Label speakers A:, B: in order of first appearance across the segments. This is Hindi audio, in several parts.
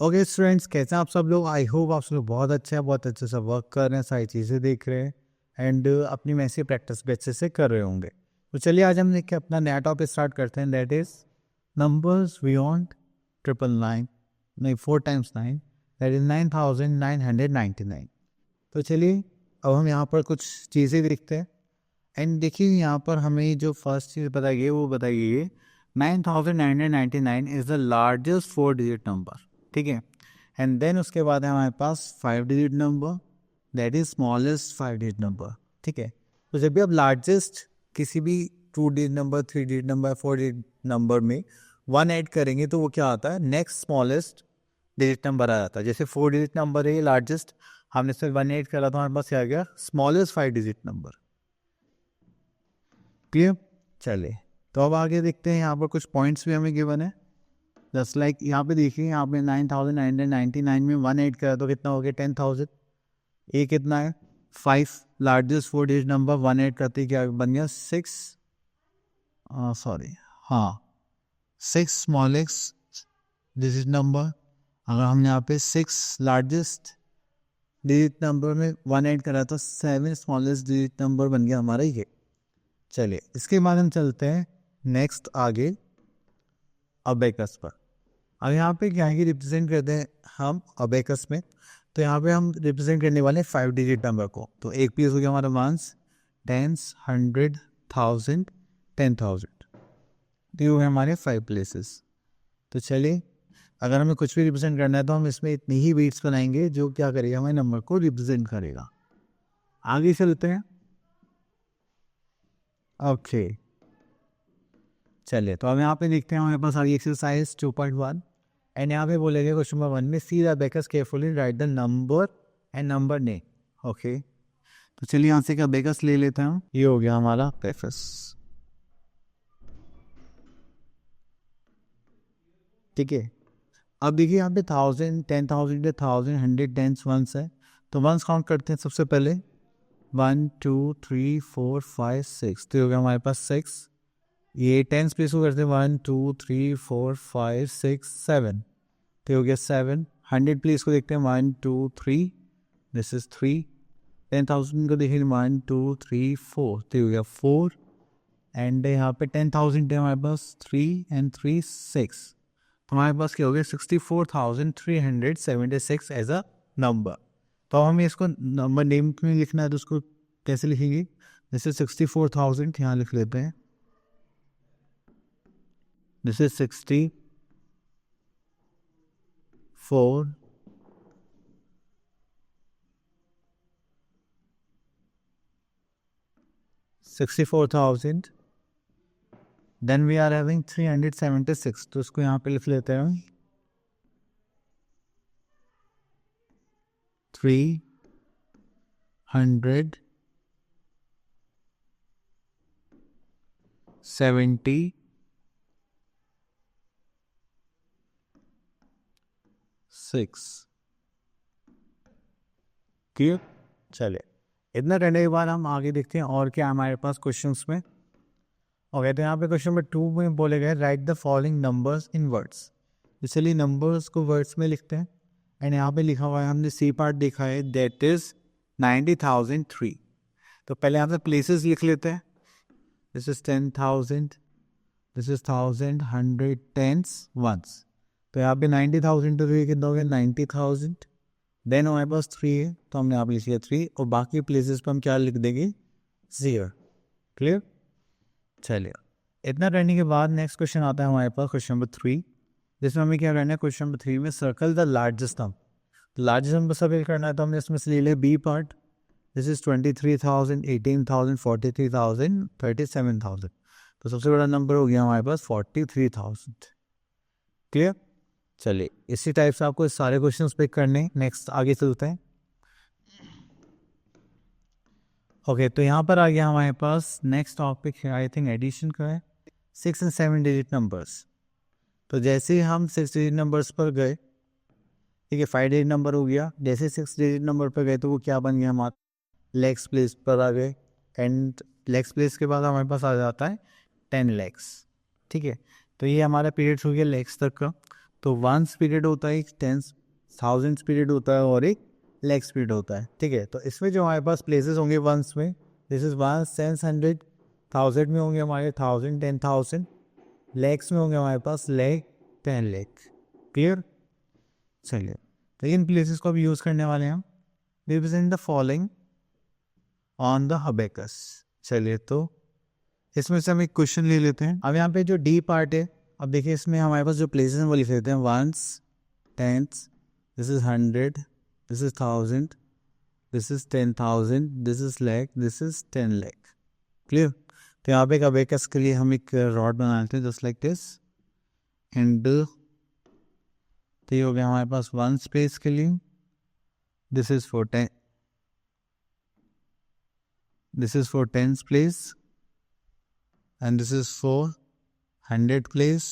A: ओके स्टूडेंट्स, कैसे हैं आप सब लोग। आई होप आप सब लोग बहुत अच्छे हैं, बहुत अच्छे से वर्क कर रहे हैं, सारी चीज़ें देख रहे हैं एंड अपनी मैथ्स की प्रैक्टिस भी अच्छे से कर रहे होंगे। तो चलिए आज हम देख के अपना नया टॉपिक स्टार्ट करते हैं, दैट इज़ नंबर्स बियॉन्ड 999, नहीं 4 × 9, दैट इज़ 9999। तो चलिए अब हम यहाँ पर कुछ चीज़ें देखते हैं एंड देखिए यहाँ पर हमें जो फर्स्ट चीज़ बताई गई है वो बताई गई है 9999 is the largest 4 digit number, ठीक है। एंड देन उसके बाद है हमारे पास 5 digit number, that is smallest 5 digit number, ठीक है। तो जब भी आप लार्जेस्ट किसी भी 2 digit number, 3 digit number, 4 digit number में 1 ऐड करेंगे तो वो क्या आता है, नेक्स्ट स्मॉलेस्ट डिजिट नंबर आ जाता है। जैसे 4 डिजिट नंबर है लार्जेस्ट, हमने इसमें 1 ऐड करा तो हमारे पास क्या आ गया, स्मॉलेस्ट 5 डिजिट नंबर। क्लियर। चलिए तो अब आगे देखते हैं, यहाँ पर कुछ पॉइंट्स भी हमें गिवन है। जस्ट लाइक यहाँ पे देखिए, यहाँ पे 9999 में 1 ऐड करा तो कितना हो गया, 10,000। ये कितना है, 5 लार्जेस्ट 4 डिजिट नंबर, 1 ऐड करते क्या बन गया 6, सॉरी हाँ 6 स्मॉलेस्ट डिजिट नंबर। अगर हमने यहाँ पे 6 लार्जेस्ट डिजिट नंबर में 1 ऐड करा तो 7 स्मॉलेस्ट डिजिट नंबर बन गया हमारा ये। चलिए इसके बाद हम चलते हैं नेक्स्ट आगे अबेकस पर। अब यहाँ पे क्या है कि रिप्रेजेंट करते हैं हम अबेकस में, तो यहाँ पे हम रिप्रेजेंट करने वाले हैं 5 डिजिट नंबर को। तो एक पीस हो गया हमारा 1s, 10s, 100, 1000, 10,000, तो ये हो गए हमारे 5 प्लेसेस। तो चलिए अगर हमें कुछ भी रिप्रेजेंट करना है तो हम इसमें इतनी ही बीट्स बनाएंगे जो क्या करेगा, हमारे नंबर को रिप्रेजेंट करेगा। आगे चलते हैं। ओके चलिए तो अब यहाँ पे देखते हैं, हमारे पास आ गई एक्सरसाइज 2.1 एंड यहाँ पे बोलेंगे क्वेश्चन नंबर 1 में see the bakers carefully write the number and number name. Okay तो चलिए यहाँ से क्या बेकर्स ले लेते हैं हम। ये हो गया हमारा बेकर्स, ठीक है। अब देखिए यहाँ पे 1000, 10,000, 1000, 100, 10 वंस है, तो वंस काउंट करते हैं सबसे पहले। 1 2 3 4 5 6, तो हो गया हमारे पास 6। ये 10 प्लेस को करते हैं 1 2 3 4 5 6 7, तो हो गया 7। 100 प्लेस को देखते हैं 1 2 3, दिस इज 3। 10,000 को देखें 1 2 3 4, तो हो गया 4। एंड यहाँ पे 10,000 है हमारे पास 3 एंड 3 6, तो हमारे पास क्या हो गया 64,376 एज अ नंबर। तो हमें इसको नंबर नेम में लिखना है, तो उसको कैसे लिखेंगे, जैसे 64,000 यहाँ लिख लेते हैं, this is 64 64,000, then we are having 376, तो इसको यहाँ पे लिख लेते हैं 376। क्लियर। चलिए इतना करने के बाद हम आगे देखते हैं और क्या हमारे पास क्वेश्चंस में। ओके तो यहाँ पे क्वेश्चन नंबर 2 में बोले गए right the following numbers in words. इसलिए नंबर्स को वर्ड्स में लिखते हैं एंड यहाँ पे लिखा हुआ है, हमने सी पार्ट देखा है, दैट इज 90,003। तो पहले यहाँ पे प्लेसेस लिख लेते हैं, this is 10,000, this is 1000, 100, 10s, ones. तो यहाँ पे 90,000 तो ये कितना हो गया 90,000। देन हमारे पास 3 है तो हमने यहाँ पे लिख लिया 3, और बाकी प्लेसेस पर हम क्या लिख देंगे 0। क्लियर। चलिए इतना करने के बाद नेक्स्ट क्वेश्चन आता है हमारे पास, क्वेश्चन नंबर 3, जिसमें हमें क्या करना है, क्वेश्चन नंबर 3 में circle the largest number. Largest number सब करना है तो हमने इसमें से ले लिया बी पार्ट, दिस इज 23,000, 18,000, 43,000, 37,000। तो सबसे बड़ा नंबर हो गया हमारे पास 43,000। क्लियर। चलिए इसी टाइप से आपको सारे क्वेश्चन पे करने, नेक्स्ट आगे चलते हैं। ओके तो यहाँ पर आ गया हमारे पास नेक्स्ट टॉपिक है, आई थिंक एडिशन का है, 6 एंड 7 डिजिट नंबर्स। तो जैसे ही हम 6 डिजिट नंबर्स पर गए, ठीक है 5 डिजिट नंबर हो गया, जैसे 6 डिजिट नंबर पर गए तो वो क्या बन गया हमारा, लेक्स प्लेस पर आ गए, एंड लेक्स प्लेस के बाद हमारे पास आ जाता है 10 लैक्स, ठीक है। तो ये हमारा पीरियड्स हो गया लेक्स तक का। तो 1 पीरियड होता है, एक 10,000 पीरियड होता है और एक लैक्स पीरियड होता है, ठीक है। तो इसमें जो हमारे पास प्लेसेस होंगे वंस में, दिस इज 1 10 100, 1000 में होंगे हमारे 1000 10,000, लैक्स में होंगे हमारे पास लैक 10 लैख। क्लियर? चलिए, तो इन प्लेसेस को अब यूज़ करने वाले हैं हम। Represent the following on the abacus. चलिए, तो इसमें से हम एक क्वेश्चन ले लेते हैं। अब यहाँ पे जो डी पार्ट है, अब देखिए इसमें हमारे पास जो प्लेसेस हैं वो लिख लेते हैं। Ones, tens, this is 100, this is 1000, this is 10,000, this is lakh, this is 10 lakh. Clear? तो यहाँ पे एक अबेकस के लिए हम एक रॉड बना लेते हैं जस्ट लाइक दिस। एंड तो ये हो गया हमारे पास वन स्पेस के लिए। This is for 10, this is for 10 place, and this is for 100 place,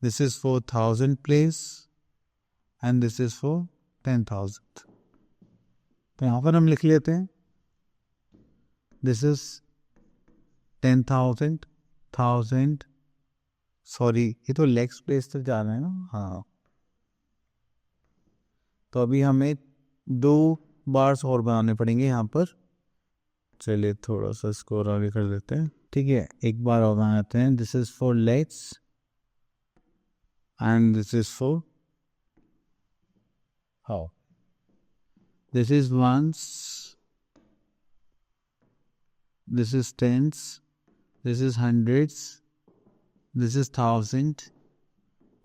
A: this is for 1000 place, and this is for 10,000। तो यहाँ पर हम लिख लेते हैं this is 10,000 1000, सॉरी ये तो लेक्स प्लेस तक जा रहे हैं ना, हाँ। तो अभी हमें 2 बार्स और बनाने पड़ेंगे यहाँ पर। चलिए थोड़ा सा स्कोर आगे कर देते हैं, ठीक है। एक बार और बनाते हैं, this is for legs and this is for how, this is ones, this is tens, this is hundreds, this is 1000,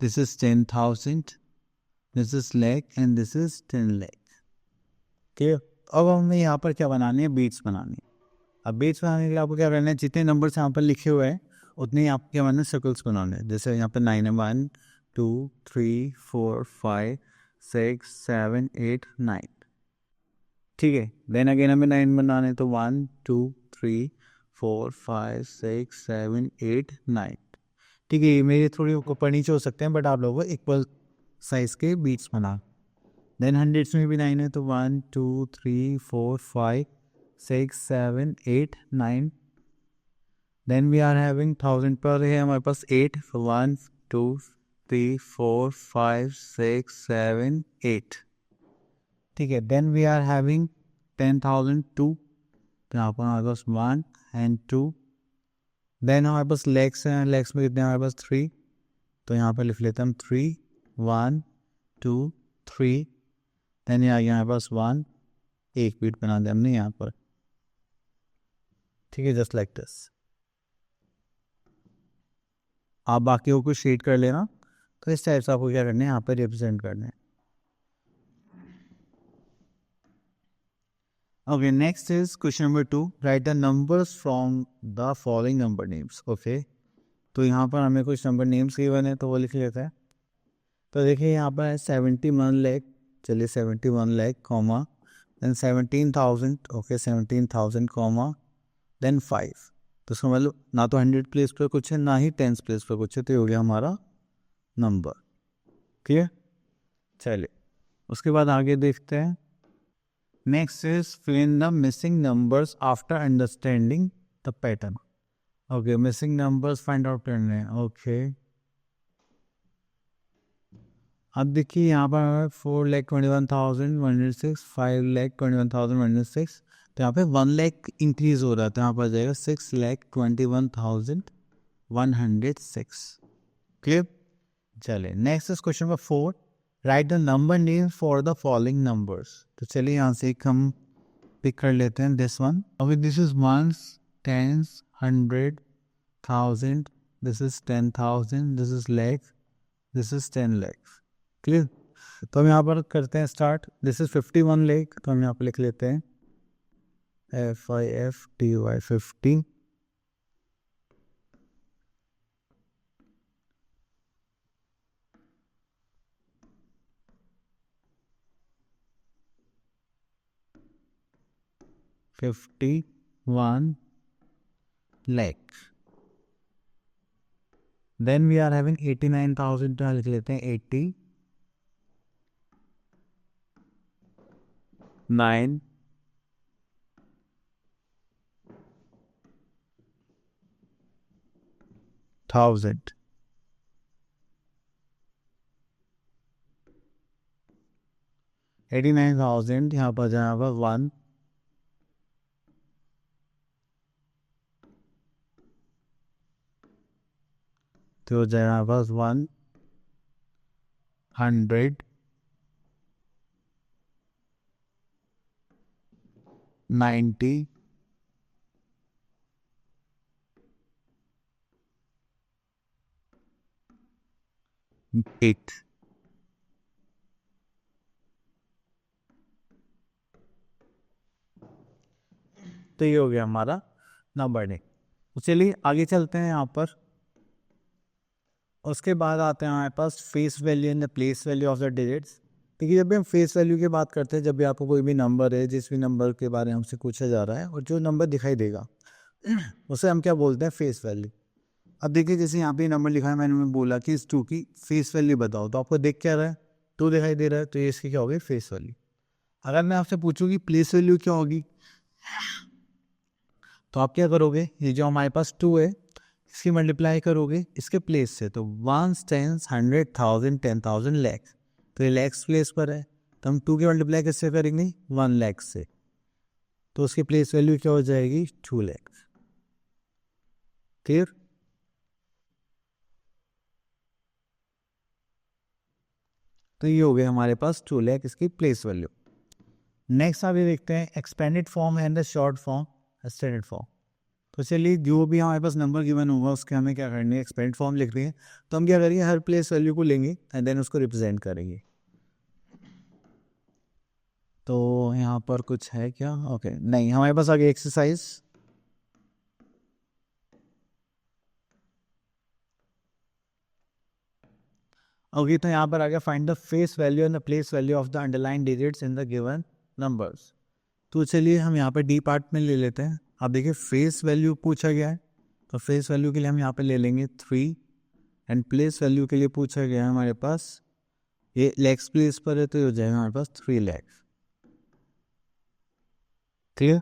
A: this is 10,000, this is lakh and this is 10 lakh. ठीक है, अब हमें यहाँ पर क्या बनानी है, बीट्स बनानी है। अब बीट्स बनाने के लिए आपको क्या करना है, जितने नंबर्स यहाँ पर लिखे हुए हैं उतने ही आपको क्या बनाना है, सर्कल्स बनाने हैं। जैसे यहाँ पर 9 है, 1 2 3 4 5 6 7 8 9, ठीक है। देन अगेन हमें 9 बनाने हैं, तो 1 2 3 4 5 6 7 8 9, ठीक है। ये मेरे थोड़ी ऊपर नीचे हो सकते हैं, बट आप लोगों को इक्वल साइज के बीट्स बना। देन हंड्रेड्स में भी 9 है, तो 1 2 3 4 5 6 7 8 9। देन वी आर हैविंग 1000 पर है हमारे पास 8, 1 2 3 4 5 6 7 8, ठीक है। देन वी आर हैविंग 10,000 2, तो यहाँ पर हमारे पास 1 एंड 2। देन हमारे पास लेग्स हैं, लेग्स में कितने हमारे पास 3, तो यहाँ पर लिख लेते हैं हम 3 1 2 3। देन यहाँ हमारे पास 1, एक बीट बना दिया हमने यहाँ पर, ठीक है, जस्ट लाइक दिस। आप बाकी को शेड कर लेना। तो इस टाइप से आपको क्या करना है, यहाँ पर रिप्रेजेंट करना है। Okay, next is question number 2, write the numbers from the following number names. Okay, तो यहाँ पर हमें कुछ नंबर नेम्स गिवन है, तो वो लिख लेते हैं। तो देखिए यहाँ पर है 71 लाख, चलिए 71 lakh comma, then 17,000, okay 17,000 comma, then 5। तो उसका मतलब ना तो 100 प्लेस पर कुछ है, ना ही 10 प्लेस पर कुछ है, तो ये हो गया हमारा नंबर। क्लियर? चलिए उसके बाद आगे देखते हैं। Next is fill in the missing numbers after understanding the pattern. Okay, missing numbers find out करने हैं। ओके, अब देखिए यहाँ पर 4,21,106, 5,21,106, तो यहाँ पे 1 लाख इंक्रीज हो रहा है, तो यहाँ पर जाएगा 6,21,106। क्लियर? चलिए next is question number 4, right the number name for the following numbers. तो चलिए यहाँ से एक हम पिक कर लेते हैं, this one. Okay, this is ones, tens, 100, 1000, this is 10,000, this is lakh, this is 10 lakh. Clear? तो हम यहाँ पर करते हैं स्टार्ट। दिस इज 51 लाख, तो हम यहाँ पर लिख लेते हैं FIFTY 50। $51 lakh। Then we are having 89,000, तो लिख लेते हैं 89,000। 89,000 यहाँ पर जाएगा 1, तो हो जाएगा बस 198 तो ये हो गया हमारा नंबर ने। तो चलिए आगे चलते हैं यहाँ पर। उसके बाद आते हैं हमारे पास face value and the place value of the digits. देखिए जब भी हम फेस वैल्यू की बात करते हैं, जब भी आपको कोई भी नंबर है, जिस भी नंबर के बारे में हमसे पूछा जा रहा है और जो नंबर दिखाई देगा उसे हम क्या बोलते हैं, फेस वैल्यू। अब देखिए जैसे यहाँ पे नंबर लिखा है, मैंने बोला कि इस 2 की फेस वैल्यू बताओ, तो आपको देख क्या रहा है, 2 दिखाई दे रहा है, तो ये इसकी क्या होगी, फेस वैल्यू। अगर मैं आपसे पूछूँ कि प्लेस वैल्यू क्या होगी, तो आप क्या करोगे, ये जो हमारे पास 2 है इसकी मल्टीप्लाई करोगे इसके प्लेस से, तो 1 10 100 1000 10,000 लैक्स, तो ये लैक्स प्लेस पर है, तो हम 2 की मल्टीप्लाई किससे करेंगे, 1 लाख से, तो उसकी प्लेस वैल्यू क्या हो जाएगी, 2 लाख। क्लियर। तो ये हो गया हमारे पास 2 लाख इसकी प्लेस वैल्यू। नेक्स्ट आप ये देखते हैं expanded form and the short form, standard form. तो चलिए जो भी हमारे पास नंबर गिवन होगा उसके हमें क्या करनी है, एक्सपेंडेड फॉर्म लिख रही है, तो हम क्या करेंगे, हर प्लेस वैल्यू को लेंगे एंड देन उसको रिप्रेजेंट करेंगे। तो यहाँ पर कुछ है क्या, ओके नहीं, हमारे पास आगे एक्सरसाइज। ओके तो यहाँ पर आ गया find the face value and the place value of the underline digits in the given numbers. तो चलिए हम यहाँ पे डी पार्ट में ले लेते हैं। आप देखिए फेस वैल्यू पूछा गया है, तो फेस वैल्यू के लिए हम यहाँ पे ले लेंगे 3, एंड प्लेस वैल्यू के लिए पूछा गया है हमारे पास, ये लैक्स प्लेस पर है, तो ये हो जाएगा हमारे पास 3 lakh. Clear.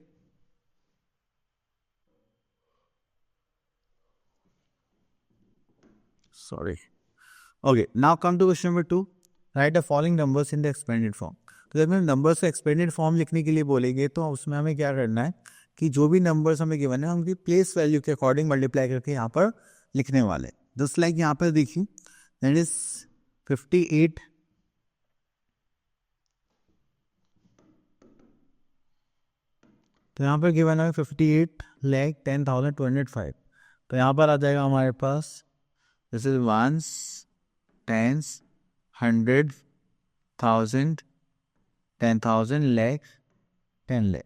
A: Sorry. Okay now come to question number 2, write the following numbers in the expanded form. तो जब हम नंबर्स को एक्सपेंडेड फॉर्म लिखने के लिए बोलेंगे, तो उसमें हमें क्या करना है कि जो भी नंबर्स हमें गिवन है उनकी प्लेस वैल्यू के अकॉर्डिंग मल्टीप्लाई करके यहाँ पर लिखने वाले। जस्ट लाइक यहाँ पर देखिए दैट इज 58, तो यहाँ पर गिवन है 58,10,205। तो यहाँ पर आ जाएगा हमारे पास this is 1s 10s 100 1000 10,000 lakh 10 lakh.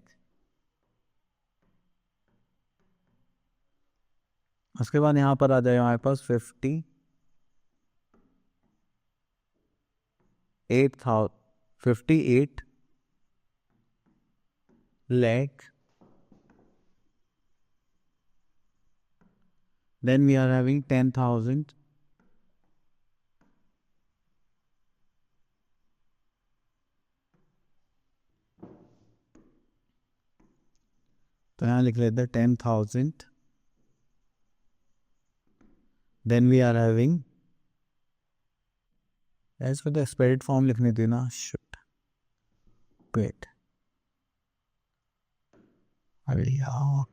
A: उसके बाद यहाँ पर आ जाएगा हमारे पास 58 lakh, then we are having 10,000, तो यहाँ लिख लेते हैं 10,000, then we are having, इसको तो एक्सपेक्टेड फॉर्म लिखने देना, शिट वेट, अरे यार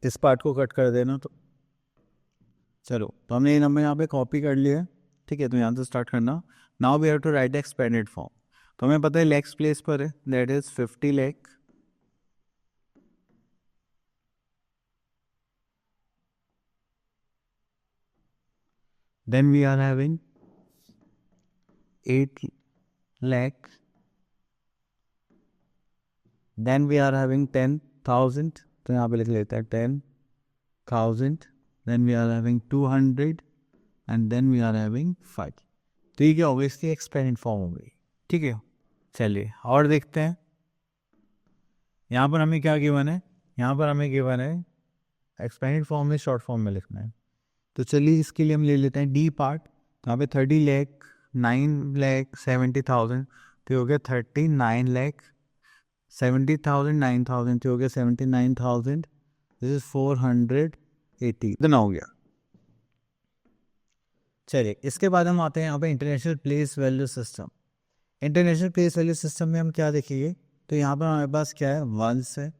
A: इस पार्ट को कट कर देना। तो चलो, तो हमने ये नंबर यहाँ पे कॉपी कर लिया है, ठीक है, तो यहाँ से स्टार्ट करना। Now we have to write expanded form. तो हमें पता है लैक्स प्लेस पर है, that is 50 lakh, then we are having 8 lakh, then we are having 10,000, तो यहाँ पे लिख लेते हैं 10,000, then we are having 200 and then we are having 5। तो ये क्या होगा, इसकी एक्सपेंडेड फॉर्म हो गई, ठीक है। चलिए और देखते हैं, यहाँ पर हमें क्या गिवन है, यहाँ पर हमें गिवन है एक्सपेंडेड फॉर्म में शॉर्ट फॉर्म में लिखना है। तो चलिए इसके लिए हम ले लेते हैं डी पार्ट। तो यहाँ पे 30 लाख 9,70,000, तो हो गया 39 लाख 70,000 9,000, तो हो गया 79,000, दिस इज 480, इतना हो गया। चलिए इसके बाद हम आते हैं यहाँ पे international place value system. International place value system में हम क्या देखेंगे, तो यहाँ पर हमारे पास क्या है, वंस है,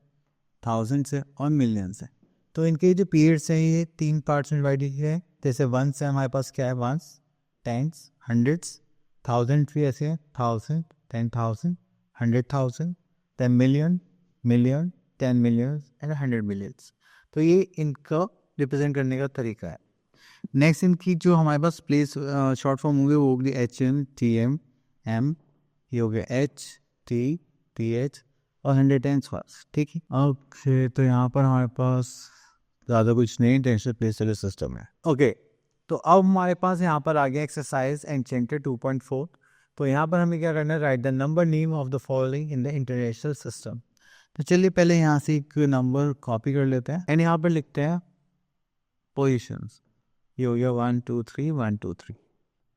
A: थाउजेंड्स है और मिलियंस है। तो इनके जो पीरियड्स हैं ये 3 पार्ट्स में डिवाइडेड है। जैसे वंस है हमारे पास क्या है, वंस, टेंस, हंड्रेड्स, थाउजेंड भी ऐसे हैं, 1000, 10,000, 100,000, 10 million, million, 10 million and 100 millions. तो ये इनका रिप्रेजेंट करने का तरीका है। नेक्स्ट इनकी जो हमारे पास प्लेस शॉर्ट फॉर्म होंगे वो होगी HM, ये हो गया HTTH और 110 फर्स्ट, ठीक है। ओके, तो यहाँ पर हमारे पास ज़्यादा कुछ नहीं, इंटरनेशनल प्लेस वैल्यू सिस्टम है। ओके, तो अब हमारे पास यहाँ पर आ गया एक्सरसाइज एनचेंटेड 2.4। तो यहाँ पर हमें क्या करना है, right the number name of the following in the international system. तो चलिए पहले यहाँ से एक नंबर कॉपी कर लेते हैं एंड यहाँ पर लिखते हैं पोजिशंस। ये हो गया 1 2 3 1 2 3।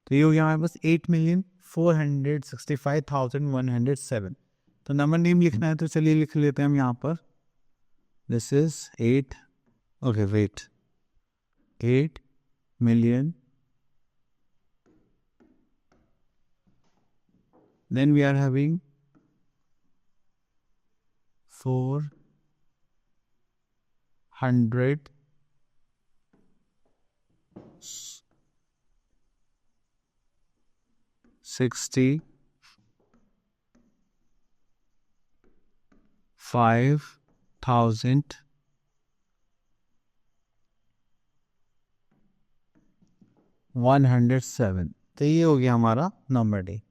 A: तो ये हो गया हमारे पास 8,465,107। तो नंबर नेम लिखना है, तो चलिए लिख लेते हैं हम यहाँ पर, this is 8, okay wait, 8 million, then we are having 400 60 5,000 107। तो ये हो गया हमारा नंबर डे।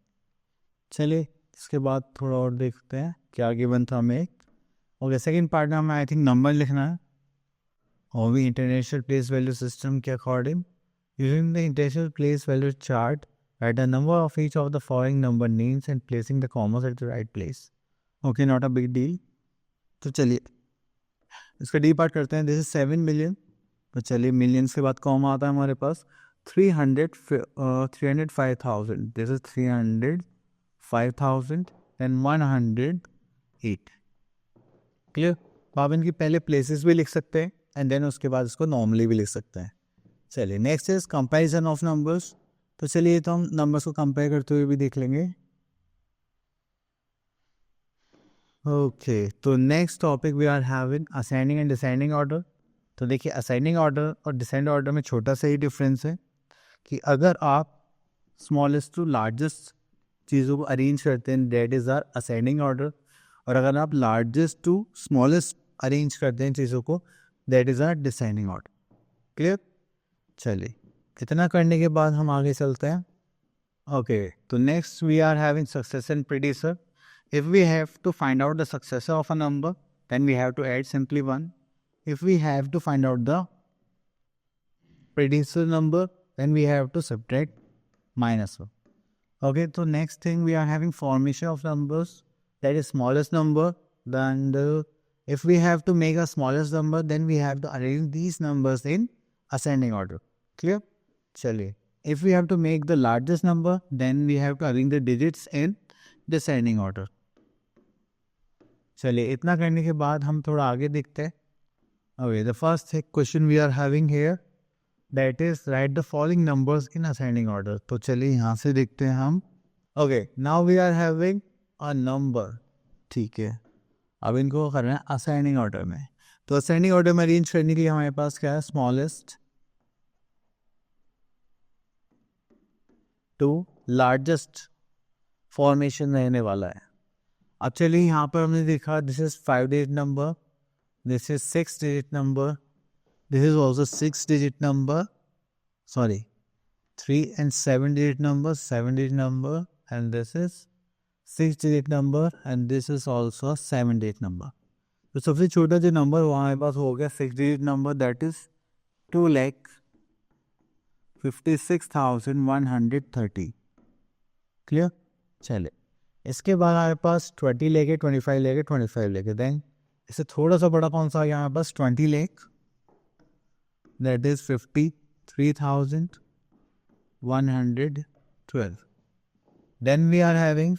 A: चलिए इसके बाद थोड़ा और देखते हैं क्या गिवन था हमें। ओके, सेकंड पार्ट में हमें आई थिंक नंबर लिखना है और भी इंटरनेशनल प्लेस वैल्यू सिस्टम के according using the international place value chart, right the number of each of the following number names and placing the commerce at the right place. Okay, not a big deal. तो चलिए इसका डी पार्ट करते हैं। This is 7 million. तो चलिए मिलियंस के बाद कॉमा आता है हमारे पास 305,000। This is 305,000 and 108। क्लियर। आप इनकी पहले प्लेसेस भी लिख सकते हैं एंड देन उसके बाद इसको नॉर्मली भी लिख सकते हैं। चलिए next is comparison of numbers. तो चलिए तो हम नंबर्स को कंपेयर करते हुए भी देख लेंगे। ओके, तो next topic we are having ascending and descending order. तो देखिए असेंडिंग ऑर्डर और डिसेंडिंग ऑर्डर में छोटा सा ही डिफरेंस है कि अगर आप स्मॉलेस्ट टू लार्जेस्ट चीज़ों को अरेंज करते हैं that is our ascending order, और अगर आप लार्जेस्ट टू स्मॉलेस्ट अरेंज करते हैं चीज़ों को that is our descending order. Clear. चलिए इतना करने के बाद हम आगे चलते हैं। ओके, तो next we are having successor and predecessor. If we have to find out the successor of a number then we have to add simply 1। If we have to find out the predecessor number then we have to subtract -1. Okay, so next thing we are having formation of numbers, that is smallest number. Then if we have to make a smallest number then we have to arrange these numbers in ascending order. Clear? Chaliye, if we have to make the largest number then we have to arrange the digits in descending order. चलिए इतना करने के बाद हम थोड़ा आगे देखते हैं। Okay, the first question we are having here, that is write the following numbers in ascending order. तो चलिए यहाँ से देखते हैं हम। Okay, now we are having a number, ठीक है। अब इनको करना है ascending order में। तो ascending order में अरेंज करने के लिए हमारे पास क्या है, smallest to largest फॉर्मेशन रहने वाला है। अब चलिए यहाँ पर हमने देखा this is 5 digit number, this is 6 digit number, this is also 6 digit number, sorry 3 and 7 digit number, 7 digit number, and this is 6 digit number and this is also 7 digit number. तो सबसे छोटा जो नंबर हमारे पास हो गया 6 digit number, that is 2,56,130. Clear. चले इसके बाद हमारे पास 20 लेके 25 लेके 25 लेके देन इससे थोड़ा सा बड़ा कौन सा आ गया हमारे पास 20 lakh, that is 53,112. Then we are having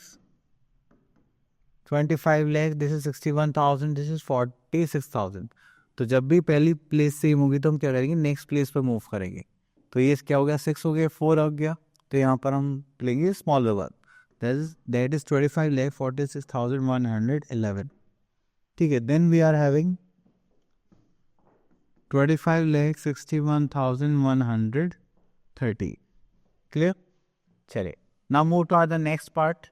A: 25 lakh, this is 61,000, this is 46,000. तो जब भी पहली प्लेस सेम होगी तो हम क्या करेंगे, नेक्स्ट प्लेस पर मूव करेंगे। तो ये क्या हो गया 6 हो गया 4 हो गया, तो यहाँ पर हम लेंगे स्मॉलर वन, दैट इज 25,46,111. ठीक है, then we are having 25,61,130. Clear? चलिए, now move to the next part,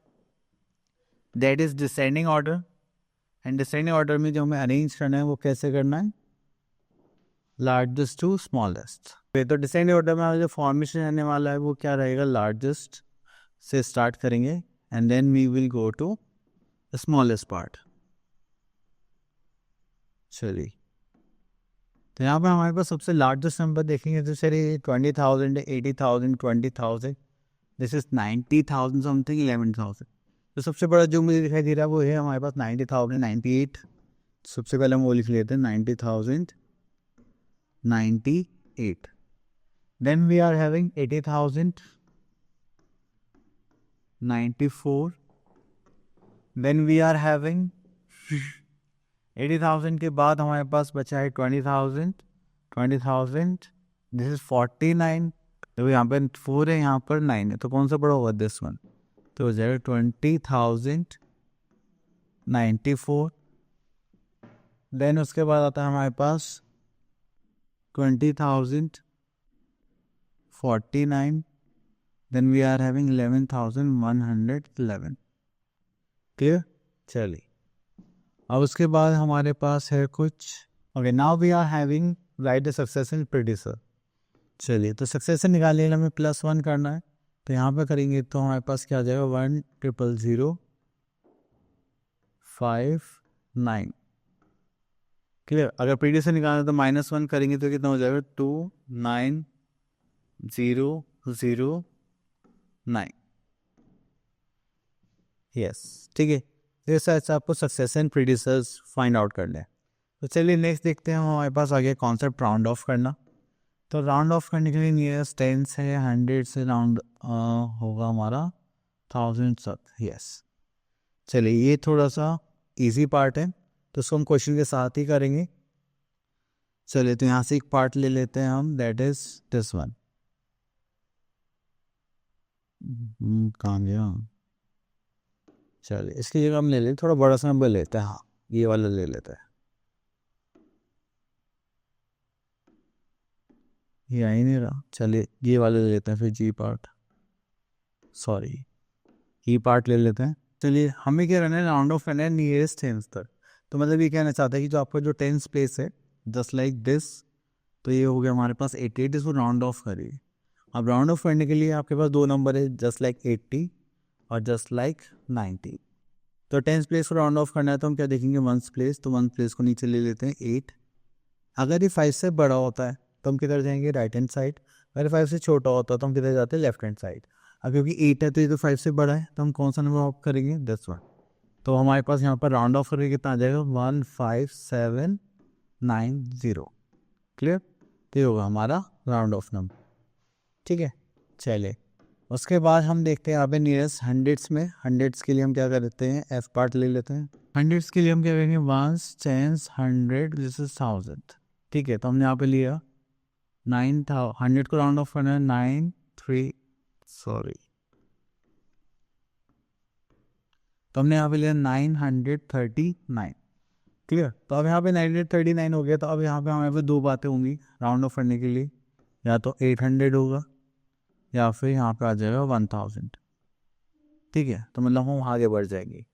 A: that is descending order. And descending order में जो हमें अरेंज करना है वो कैसे करना है, लार्जेस्ट टू स्मॉलेस्ट. तो डिसेंडिंग ऑर्डर में जो फॉर्मेशन रहने वाला है वो क्या रहेगा, लार्जेस्ट से स्टार्ट करेंगे and then we will go to the smallest part. चलिए, तो यहाँ पर हमारे पास सबसे लार्जेस्ट नंबर देखेंगे तो चलिए 20,000, 80,000, 20,000, दिस इज 90,000 समथिंग, 11,000. तो सबसे बड़ा जो मुझे दिखाई दे रहा है वो है हमारे पास 90,000, 98. सबसे पहले हम वो लिख लेते हैं 90,000, 98. Then we are having 80,000, 94. Then we are having 80,000 के बाद हमारे पास बचा है 20,000, 20,000. This is 49. तो यहाँ पे 4 है, यहाँ पर 9 है, तो कौन सा बड़ा होगा, दिस वन. तो हो जाएगा 20,000, 94. देन उसके बाद आता है हमारे पास 20,000, 49. Then we are having 11,111. Clear? चलिए, अब उसके बाद हमारे पास है कुछ, okay, now we are having write the successor predecessor. चलिए, तो सक्सेशन निकालने के लिए हमें +1 करना है, तो यहाँ पे करेंगे तो हमारे पास क्या आ जाएगा 1,000,059. क्लियर? अगर प्रेडिसर निकालना है तो -1 करेंगे तो कितना हो जाएगा 2,9,0,0,9. यस, ठीक है. तो इस तरह से आपको सक्सेशन प्रेडिसर्स फाइंड आउट करना है. तो चलिए नेक्स्ट देखते हैं, हमारे पास आ गया कॉन्सेप्ट राउंड ऑफ करना. तो राउंड ऑफ करने के लिए नियरेस्ट टेंस है 100 से राउंड होगा हमारा 1000 तक. यस, चलिए, ये थोड़ा सा इजी पार्ट है तो उसको हम क्वेश्चन के साथ ही करेंगे. चलिए, तो यहाँ से एक पार्ट ले लेते हैं हम, दैट इज दिस वन. कहाँ गया, चलिए इसकी जगह हम ले लेते थोड़ा बड़ा सा नंबर लेते हैं. हाँ, ये वाला ले लेते हैं, ये आ ही नहीं रहा. चलिए ये वाला ले लेते हैं, फिर जी पार्ट, सॉरी ई पार्ट ले लेते हैं. चलिए, हमें क्या करना है, राउंड ऑफ करना है नियरेस्ट टेंस तक. तो मतलब ये कहना चाहता है कि जो आपका जो टेंस प्लेस है जस्ट लाइक दिस, तो ये हो गया हमारे पास 88, इसको राउंड ऑफ करिए. अब राउंड ऑफ करने के लिए आपके पास दो नंबर है, जस्ट लाइक 80 और जस्ट लाइक 90. तो टेंस प्लेस को राउंड ऑफ करना है तो हम क्या देखेंगे, वंस प्लेस. तो वंस प्लेस को नीचे ले लेते हैं 8. अगर ये 5 से बड़ा होता है तो हम किधर जाएंगे, राइट हैंड साइड. अगर 5 से छोटा होता है तो हम किधर जाते हैं, लेफ्ट हैंड साइड. अब क्योंकि 8 है तो ये तो 5 से बड़ा है, तो हम कौन सा नंबर ऑफ करेंगे, दिस वन. तो हमारे पास यहाँ पर राउंड ऑफ करके कितना आ जाएगा, 15790. क्लियर? तो ये होगा हमारा राउंड ऑफ नंबर. ठीक है, चलिए उसके बाद हम देखते हैं यहाँ पे नियरेस्ट हंड्रेड्स में. हंड्रेड्स के लिए हम क्या करते हैं, एफ पार्ट ले लेते हैं. हंड्रेड्स के लिए हम क्या करेंगे, 1 10 100, दिस इज 1000. ठीक है, तो हमने यहाँ पे लिया 9,000. 100 को राउंड ऑफ करना है 9,3, तो हमने यहाँ पे लिया 939. क्लियर? तो अब यहाँ पे 939 हो गया. तो अब यहाँ पे हमारे पे दो बातें होंगी राउंड ऑफ करने के लिए, या तो 800 होगा या फिर यहाँ पे आ जाएगा 1000. ठीक है, तो मतलब हम आगे बढ़ जाएंगे.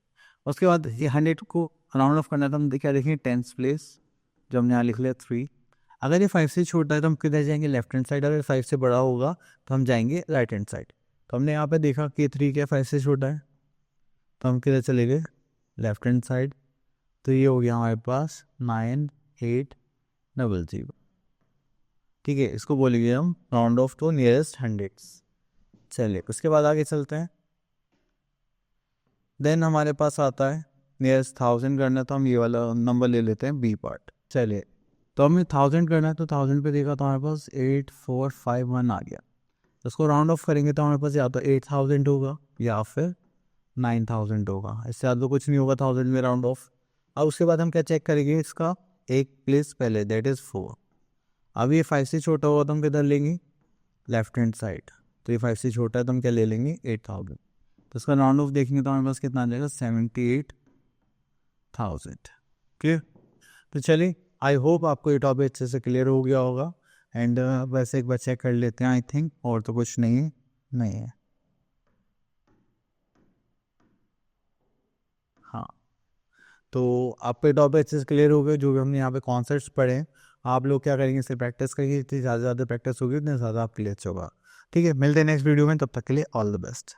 A: उसके बाद ये 100 को राउंड ऑफ करना है तो हम क्या देखेंगे, टेंस प्लेस, जो हमने यहाँ लिख लिया 3. अगर ये 5 से छोटा है तो हम किधर जाएंगे, लेफ्ट हैंड साइड. अगर 5 से बड़ा होगा तो हम जाएंगे राइट हैंड साइड. तो हमने यहाँ पे देखा कि 3 क्या 5 से छोटा है, तो हम किधर चले गए, लेफ्ट हैंड साइड. तो ये हो गया हमारे पास 9800. ठीक है, इसको बोलेंगे हम round off to nearest hundreds. चलिए उसके बाद आगे चलते हैं. देन हमारे पास आता है नियरेस्ट 1000 करना, तो हम ये वाला नंबर ले लेते हैं, बी पार्ट. चलिए, तो हमें 1000 करना है, तो 1000 पे देखा तो हमारे पास 8451 आ गया. तो उसको राउंड ऑफ करेंगे तो हमारे पास या तो 8000 होगा या फिर 9000 होगा. इससे ज़्यादा कुछ नहीं होगा 1000 में राउंड ऑफ. अब उसके बाद हम क्या चेक करेंगे, इसका एक प्लेस पहले, दैट इज़ 4. अब ये 5 से छोटा होगा तो हम किधर लेंगे, लेफ्ट हैंड साइड, तो ये 5 से छोटा है तो हम क्या ले लेंगे 8000, तो इसका राउंड ऑफ देखेंगे तो हमारे पास कितना आ जाएगा 78,000। क्लियर? तो चलिए, आई होप आपको ये टॉपिक अच्छे से क्लियर हो गया होगा। एंड वैसे एक बार चेक कर लेते हैं, आई थिंक और तो कुछ नहीं है। हाँ, तो आपके टॉपिक अच्छे से क्लियर हो गए, जो भी हमने यहाँ पे कॉन्सेप्ट्स पढ़े हैं। आप लोग क्या करेंगे, इससे प्रैक्टिस करिए, जितनी ज़्यादा प्रैक्टिस होगी उतनी ज़्यादा आप क्लियर होगा। ठीक है, मिलते हैं नेक्स्ट वीडियो में, तब तक के लिए ऑल द बेस्ट।